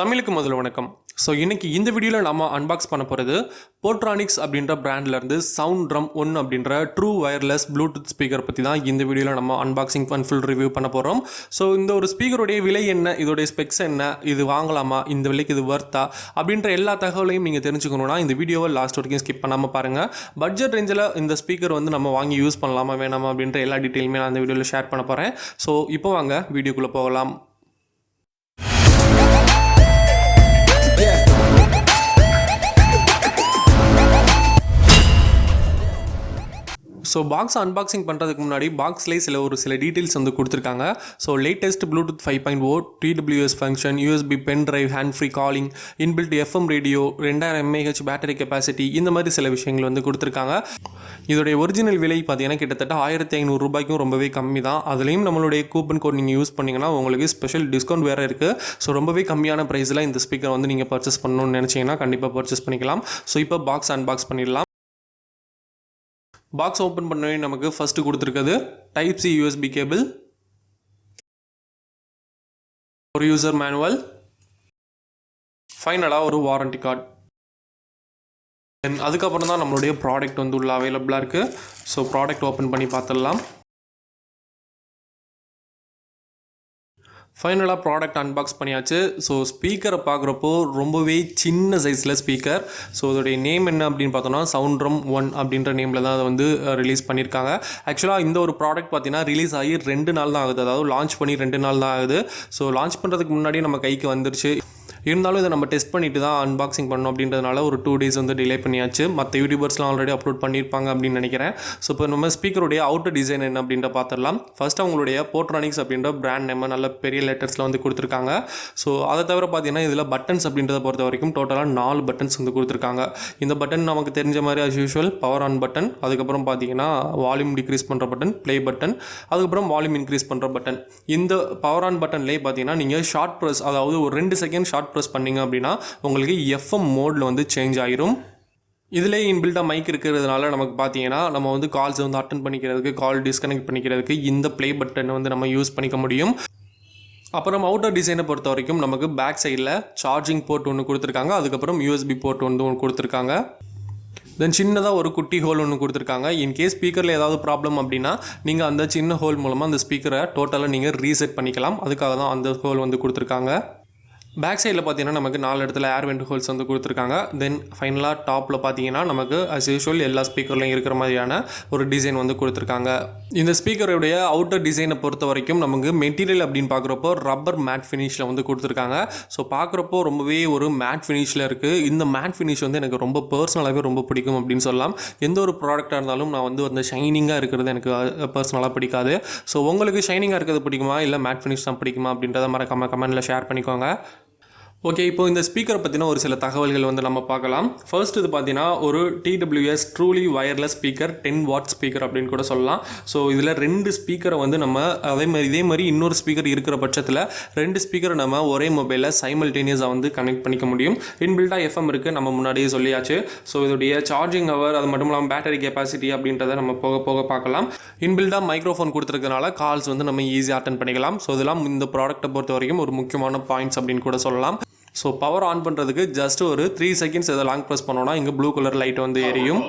தமிழுக்கு முதல்ல வணக்கம். ஸோ இன்றைக்கி இந்த வீடியோவில் நம்ம அன்பாக்ஸ் பண்ண போகிறது போர்ட்ரானிக்ஸ் அப்படின்ற பிராண்ட்லேருந்து சவுண்ட் ட்ரம் 1 அப்படின்ற ட்ரூ வயர்லெஸ் ப்ளூடூத் ஸ்பீக்கர் பற்றி தான் இந்த வீடியோவில் நம்ம அன்பாக்சிங் அண்ட் ஃபுல் ரிவ்யூ பண்ண போகிறோம். ஸோ இந்த ஒரு ஸ்பீக்கருடைய விலை என்ன, இதோடைய ஸ்பெக்ஸ் என்ன, இது வாங்கலாமா, இந்த விலைக்கு இது வர்த்தா அப்படின்ற எல்லா தகவலையும் நீங்கள் தெரிஞ்சுக்கணுன்னா இந்த வீடியோவை லாஸ்ட் வரைக்கும் ஸ்கிப் பண்ணாமல் பாருங்கள். பட்ஜெட் ரேஞ்சில் இந்த ஸ்பீக்கர் வந்து நம்ம வாங்கி யூஸ் பண்ணலாமா வேணாமா அப்படின்ற எல்லா டீட்டெயிலுமே நான் அந்த வீடியோவில் ஷேர் பண்ண போகிறேன். ஸோ இப்போ வாங்க வீடியோக்குள்ளே போகலாம். ஸோ பாக்ஸ் அன்பாக்சிங் பண்ணுறதுக்கு முன்னாடி பாக்ஸ்லேயே சில டீட்டெயில்ஸ் வந்து கொடுத்துருக்காங்க. So latest Bluetooth 5.0 TWS function, USB pen drive, hand free calling, inbuilt FM radio, 2000 mAh battery capacity, இந்த மாதிரி சில விஷயங்கள் வந்து கொடுத்துருக்காங்க. இதோடைய ஒரிஜினல் விலை பார்த்தீங்கன்னா கிட்டத்தட்ட 1500 ரூபாய்க்கும் ரொம்பவே கம்மி தான். அதுலேயும் நம்மளுடைய கூப்பன் கோட் நீங்கள் யூஸ் பண்ணிங்கன்னா உங்களுக்கு ஸ்பெஷல் டிஸ்கவுண்ட் வேறு இருக்குது. ஸோ ரொம்பவே கம்மியான ப்ரைஸில் இந்த ஸ்பீக்கர் வந்து நீங்கள் பர்ச்சேஸ் பண்ணணும்னு நினச்சிங்கன்னா கண்டிப்பாக பர்ச்சேஸ் பண்ணிக்கலாம். ஸோ இப்போ பாக்ஸ் அன்பாக்ஸ் பண்ணிடலாம். பாக்ஸ் ஓப்பன் பண்ணவே நமக்கு ஃபஸ்ட்டு கொடுத்துருக்குது டைப் சி USB கேபிள், ஒரு யூசர் மேனுவல், ஃபைனலாக ஒரு வாரண்டி கார்டு. தென் அதுக்கப்புறம் தான் நம்மளுடைய ப்ராடக்ட் வந்து உள்ள அவைலபிளாக இருக்குது. ஸோ ப்ராடக்ட் ஓப்பன் பண்ணி பார்த்துடலாம். ஃபைனலாக ப்ராடக்ட் அன்பாக்ஸ் பண்ணியாச்சு. ஸோ ஸ்பீக்கரை பார்க்குறப்போ ரொம்பவே சின்ன சைஸில் ஸ்பீக்கர். ஸோ இதோடைய நேம் என்ன அப்படின்னு பார்த்தோன்னா சவுண்ட் ட்ரம் 1 அப்படின்ற நேமில் தான் அதை வந்து ரிலீஸ் பண்ணியிருக்காங்க. ஆக்சுவலாக இந்த ஒரு ப்ராடக்ட் பார்த்தீங்கன்னா ரிலீஸ் ஆகி 2 நாள் தான் ஆகுது, அதாவது லான்ச் பண்ணி 2 நாள் தான் ஆகுது. ஸோ லான்ச் பண்ணுறதுக்கு முன்னாடி நம்ம கைக்கு வந்துருச்சு. இருந்தாலும் இதை நம்ம டெஸ்ட் பண்ணிட்டு தான் அன்பாக்சிங் பண்ணோம் அப்படின்றதுனால ஒரு 2 days வந்து டிலே பண்ணியாச்சு. மற்ற யூடியூபர்ஸ்லாம் ஆல்ரெடி அப்லோட் பண்ணியிருப்பாங்க அப்படின்னு நினைக்கிறேன். ஸோ இப்போ நம்ம ஸ்பீக்கருடைய அவுட்டர் டிசைன் என்ன அப்படின்ற பார்த்துடலாம். ஃபர்ஸ்ட் அவங்களுடைய போர்ட்ரானிக்ஸ் அப்படின்ற பிராண்ட் நேம் நல்ல பெரிய லெட்டர்ஸில் வந்து கொடுத்துருக்காங்க. ஸோ அதை தவிர பார்த்தீங்கன்னா இதில் பட்டன்ஸ் அப்படின்றத பொறுத்த வரைக்கும் டோட்டலாக 4 பட்டன்ஸ் வந்து கொடுத்துருக்காங்க. இந்த பட்டன் நமக்கு தெரிஞ்ச மாதிரி as usual power on button, அதுக்கப்புறம் பார்த்தீங்கன்னா வால்யூம் டிக்ரீஸ் பண்ணுற பட்டன், ப்ளே பட்டன், அதுக்கப்புறம் வால்யூம் இன்க்ரீஸ் பண்ணுற பட்டன். இந்த பவர் ஆன் பட்டன்லேயே பார்த்தீங்கன்னா நீங்கள் ஷார்ட் ப்ரெஸ், அதாவது ஒரு 2 செகண்ட் ஷார்ட் ப்ரெஸ் பண்ணிங்க அப்படின்னா உங்களுக்கு FM மோடில் வந்து சேஞ்ச் ஆகிரும். இதிலே இன்பில்ட்டாக மைக் இருக்கிறதுனால நமக்கு பார்த்தீங்கன்னா நம்ம வந்து கால்ஸ் வந்து அட்டன் பண்ணிக்கிறதுக்கு, கால் டிஸ்கனெக்ட் பண்ணிக்கிறதுக்கு இந்த ப்ளே பட்டனை வந்து நம்ம யூஸ் பண்ணிக்க முடியும். அப்புறம் அவுட்டர் டிசைனை பொறுத்த வரைக்கும் நமக்கு பேக் சைடில் சார்ஜிங் போர்ட் ஒன்று கொடுத்துருக்காங்க, அதுக்கப்புறம் USB போர்ட் வந்து ஒன்று கொடுத்துருக்காங்க. தென் சின்னதாக ஒரு குட்டி ஹோல் ஒன்று கொடுத்துருக்காங்க. இன்கேஸ் ஸ்பீக்கரில் ஏதாவது ப்ராப்ளம் அப்படின்னா நீங்கள் அந்த சின்ன ஹோல் மூலமாக அந்த ஸ்பீக்கரை டோட்டலாக நீங்கள் ரீசெட் பண்ணிக்கலாம். அதுக்காக தான் அந்த ஹோல் வந்து கொடுத்துருக்காங்க. பேக் சைடில் பார்த்தீங்கன்னா நமக்கு 4 இடத்துல ஏர் வெண்ட் ஹோல்ஸ் வந்து கொடுத்துருக்காங்க. தென் ஃபைனலாக டாப்பில் பார்த்தீங்கன்னா நமக்கு அஸ் யூஷுவல் எல்லா ஸ்பீக்கர்லையும் இருக்கிற மாதிரியான ஒரு டிசைன் வந்து கொடுத்துருக்காங்க. இந்த ஸ்பீக்கருடைய அவுட்டர் டிசைனை பொறுத்த வரைக்கும் நமக்கு மெட்டீரியல் அப்படின்னு பார்க்குறப்போ ரப்பர் மேட் ஃபினிஷில் வந்து கொடுத்துருக்காங்க. ஸோ பார்க்குறப்போ ரொம்பவே ஒரு மேட் ஃபினிஷில் இருக்குது. இந்த மேட் ஃபினிஷ் வந்து எனக்கு ரொம்ப பர்சனலாகவே ரொம்ப பிடிக்கும் அப்படின்னு சொல்லலாம். எந்த ஒரு ப்ராடக்டாக இருந்தாலும் நான் வந்து அந்த ஷைனிங்காக இருக்கிறது எனக்கு பர்சனலாக பிடிக்காது. ஸோ உங்களுக்கு ஷைனிங்காக இருக்கிறது பிடிக்குமா இல்லை மேட் ஃபினிஷ் தான் பிடிக்குமா அப்படின்றத மறக்காம கமெண்ட்டில் ஷேர் பண்ணிக்கோங்க. ஓகே, இப்போ இந்த ஸ்பீக்கரை பற்றின ஒரு சில தகவல்கள் வந்து நம்ம பார்க்கலாம். ஃபர்ஸ்ட் இது பார்த்தீங்கன்னா ஒரு TWS truly wireless speaker 10 watt speaker அப்படின்னு கூட சொல்லலாம். ஸோ இதில் 2 ஸ்பீக்கரை வந்து நம்ம இதே மாதிரி இன்னொரு ஸ்பீக்கர் இருக்கிற பட்சத்தில் 2 ஸ்பீக்கரை நம்ம ஒரே மொபைலில் சைமல்டேனியஸாக வந்து கனெக்ட் பண்ணிக்க முடியும். இன்பில்ட்டாக FM இருக்குது, நம்ம முன்னாடியே சொல்லியாச்சு. ஸோ இதோடைய சார்ஜிங் ஹவர், அது மட்டும் இல்லாமல் பேட்டரி கெப்பாசிட்டி அப்படின்றத நம்ம போக போக பார்க்கலாம். இன்பில்ட்டாக மைக்ரோஃபோன் கொடுத்துருக்கனால கால்ஸ் வந்து நம்ம ஈஸியாக அட்டன் பண்ணிக்கலாம். ஸோ இதெல்லாம் இந்த ப்ராடக்ட்டை பொறுத்த வரைக்கும் ஒரு முக்கியமான பாயிண்ட்ஸ் அப்படின்னு கூட சொல்லலாம். ஸோ பவர் ஆன் பண்ணுறதுக்கு ஜஸ்ட் ஒரு 3 செகண்ட்ஸ் எதை லாங் ப்ரெஸ் பண்ணோன்னா இங்கே ப்ளூ கலர் லைட் வந்து எரியும்.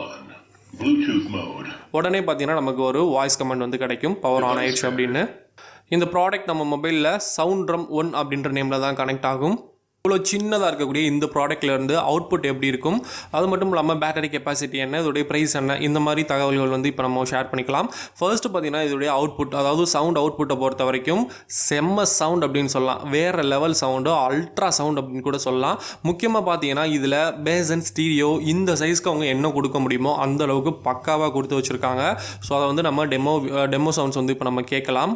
உடனே பார்த்தீங்கன்னா நமக்கு ஒரு வாய்ஸ் கமெண்ட் வந்து கிடைக்கும், பவர் ஆன் ஆயிடுச்சு அப்படின்னு. இந்த ப்ராடக்ட் நம்ம மொபைலில் சவுண்ட் ட்ரம் 1 அப்படின்ற நேமில் தான் கனெக்ட் ஆகும். இவ்வளோ சின்னதாக இருக்கக்கூடிய இந்த ப்ராடக்ட்லேருந்து அவுட்புட் எப்படி இருக்கும், அது மட்டும் இல்லாமல் பேட்டரி கெப்பாசிட்டி என்ன, இதோடைய ப்ரைஸ் என்ன, இந்த மாதிரி தகவல்கள் வந்து இப்போ நம்ம ஷேர் பண்ணிக்கலாம். ஃபர்ஸ்ட் பார்த்தீங்கன்னா இதோடைய அவுட்புட், அதாவது சவுண்ட் அவுட்புட்டை பொறுத்த வரைக்கும் செம்ம சவுண்ட் அப்படின்னு சொல்லலாம். வேறு லெவல் சவுண்டு, அல்ட்ரா சவுண்ட் அப்படின்னு கூட சொல்லலாம். முக்கியமாக பார்த்தீங்கன்னா இதில் பேஸ் அண்ட் ஸ்டீரியோ இந்த சைஸ்க்கு அவங்க என்ன கொடுக்க முடியுமோ அந்த அளவுக்கு பக்காவாக கொடுத்து வச்சுருக்காங்க. ஸோ அதை வந்து நம்ம டெமோ சவுண்ட்ஸ் வந்து இப்போ நம்ம கேட்கலாம்.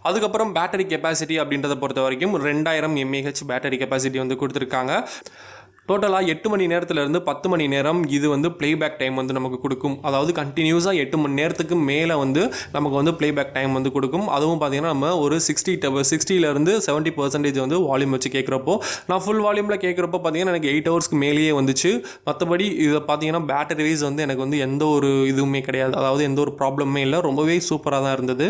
அதுக்கப்புறம் பேட்டரி கெப்பாசிட்டி அப்படின்றத பொறுத்த வரைக்கும் 2000 mAh பேட்டரி கெப்பாசிட்டி வந்து கொடுத்துருக்காங்க. டோட்டலாக 8 மணி நேரத்துலேருந்து 10 மணி நேரம் இது வந்து ப்ளேபேக் டைம் வந்து நமக்கு கொடுக்கும். அதாவது கண்டினியூஸாக 8 மணி நேரத்துக்கு மேலே வந்து நமக்கு வந்து ப்ளேபேக் டைம் வந்து கொடுக்கும். அதுவும் பார்த்திங்கன்னா நம்ம ஒரு 60% 70% வந்து வால்யூம் வச்சு கேட்குறப்போ, நான் ஃபுல் வால்யூமில் கேட்குறப்போ பார்த்திங்கன்னா எனக்கு 8 ஹவர்ஸ்க்கு மேலேயே வந்துச்சு. மற்றபடி இதை பார்த்திங்கன்னா பேட்டரி வைஸ் வந்து எனக்கு வந்து எந்த ஒரு இதுவுமே கிடையாது, அதாவது எந்த ஒரு ப்ராப்ளமே இல்லை, ரொம்பவே சூப்பராக தான் இருந்தது.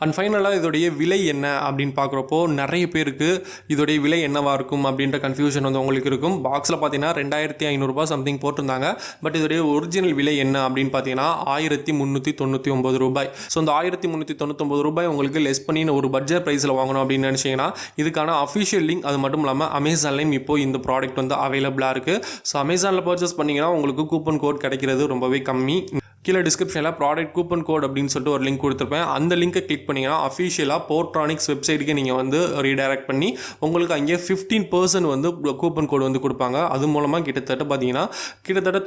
அண்ட் ஃபைனலாக இதோடைய விலை என்ன அப்படின்னு பார்க்குறப்போ நிறைய பேருக்கு இதோடைய விலை என்னவாக இருக்கும் அப்படின்ற கன்ஃபியூஷன் வந்து உங்களுக்கு இருக்கும். பாக்ஸில் பார்த்தீங்கன்னா 2500 சம்திங் போட்டிருந்தாங்க. பட் இதோடைய ஒரிஜினல் விலை என்ன அப்படின்னு பார்த்தீங்கன்னா 1399 ரூபாய். ஸோ இந்த 1399 ரூபாய் உங்களுக்கு லெஸ் பண்ணி ஒரு பட்ஜெட் ப்ரைஸில் வாங்கணும் அப்படின்னு நினச்சிங்கன்னா இதுக்கான அஃபிஷியல் லிங்க், அது மட்டும் இல்லாமல் அமேசான்லேயும் இப்போ இந்த ப்ராடக்ட் வந்து அவைலபிளாக இருக்குது. ஸோ அமேசானில் பர்ச்சேஸ் பண்ணிங்கன்னா உங்களுக்கு கூப்பன் கோட் கிடைக்கிறது ரொம்பவே கம்மி. கீழே டிஸ்கிரிப்ஷனில் ப்ராடக்ட் கூப்பன் கோட் அப்படின்னு சொல்லிட்டு ஒரு லிங்க் கொடுத்துருப்பேன். அந்த லிங்கை கிளிக் பண்ணிங்கன்னா அஃபிஷியலாக போர்ட்ரானிக்ஸ் வெப்சைட்டுக்கு நீங்கள் வந்து ரீடைரக்ட் பண்ணி உங்களுக்கு அங்கே 15% வந்து கூப்பன் கோட் வந்து கொடுப்பாங்க. அது மூலமாக கிட்டத்தட்ட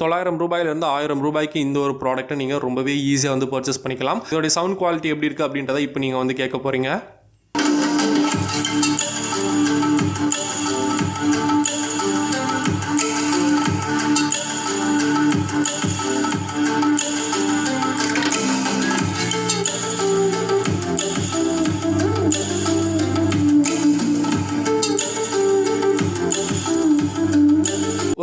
900 ரூபாயிலிருந்து 1000 ரூபாய்க்கு இந்த ஒரு ப்ராடக்ட்டை நீங்கள் ரொம்பவே ஈஸியாக வந்து பர்ச்சேஸ் பண்ணிக்கலாம். இதோடைய சவுண்ட் குவாலிட்டி எப்படி இருக்குது அப்படின்றத இப்போ நீங்கள் வந்து கேட்க போகிறீங்க.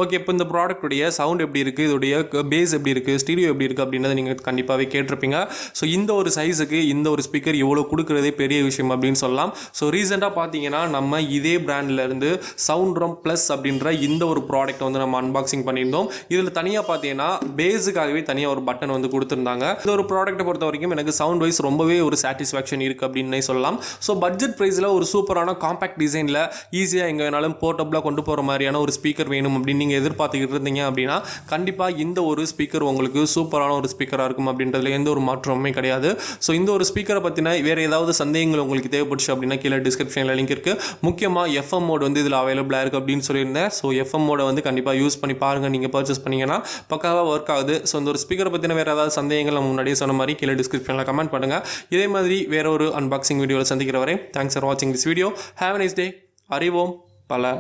ஓகே, இப்போ இந்த ப்ராடக்ட்டுடைய சவுண்ட் எப்படி இருக்குது, இதோடைய பேஸ் எப்படி இருக்குது, ஸ்டீரியோ எப்படி இருக்குது அப்படின்றத நீங்கள் கண்டிப்பாகவே கேட்டிருப்பீங்க. ஸோ இந்த ஒரு சைஸுக்கு இந்த ஒரு ஸ்பீக்கர் இவ்வளோ கொடுக்குறதே பெரிய விஷயம் அப்படின்னு சொல்லலாம். ஸோ ரீசெண்டாக பார்த்தீங்கன்னா நம்ம இதே பிராண்ட்லேருந்து சவுண்ட்ரம் ப்ளஸ் அப்படின்ற இந்த ஒரு ப்ராடக்ட் வந்து நம்ம அன்பாக்சிங் பண்ணியிருந்தோம். இதில் தனியாக பார்த்தீங்கன்னா பேஸுக்காகவே தனியாக ஒரு பட்டன் வந்து கொடுத்துருந்தாங்க. இந்த ஒரு ப்ராடக்ட்டை பொறுத்த வரைக்கும் எனக்கு சவுண்ட் வைஸ் ரொம்பவே ஒரு சாட்டிஸ்ஃபேக்ஷன் இருக்குது அப்படின்னு சொல்லலாம். ஸோ பட்ஜெட் ப்ரைஸில் ஒரு சூப்பரான காம்பேக்ட் டிசைனில் ஈஸியாக எங்கே வேணாலும் போர்ட்டபிளாக கொண்டு போகிற மாதிரியான ஒரு ஸ்பீக்கர் வேணும் அப்படின்னு நீங்கள் எதிர்பார்த்துக்கிட்டு இருந்தீங்க அப்படின்னா கண்டிப்பாக இந்த ஒரு ஸ்பீக்கர் உங்களுக்கு சூப்பரான ஒரு ஸ்பீக்கராக இருக்கும் அப்படின்றதுல எந்த ஒரு மாற்றமுமே கிடையாது. ஸோ இந்த ஒரு ஸ்பீக்கரை பற்றின வேறு ஏதாவது சந்தேகங்கள் உங்களுக்கு தேவைப்பட்டுச்சு அப்படின்னா கீழே டிஸ்கிரிப்ஷனில் லிங்க் இருக்குது. முக்கியமாக எஃப்எம் மோட் வந்து இதில் அவைலபிளாக இருக்குது அப்படின்னு சொல்லியிருந்தேன். ஸோ எஃப்எம் மோடை வந்து கண்டிப்பாக யூஸ் பண்ணி பாருங்கள். நீங்கள் பர்ச்சேஸ் பண்ணிங்கன்னா பக்காவாக ஒர்க் ஆகுது. ஸோ இந்த ஒரு ஸ்பீக்கரை பற்றின வேறு ஏதாவது சந்தேகங்கள் நம்ம முன்னாடியே சொன்ன மாதிரி கீழே டிஸ்கிரிப்ஷனில் கமெண்ட் பண்ணுங்கள். இதே மாதிரி வேற ஒரு அன்பாக்சிங் வீடியோவில் சந்திக்கிற வரை தேங்க்ஸ் ஃபார் வாட்சிங் this video. Have a nice day. அறிவோம் பல.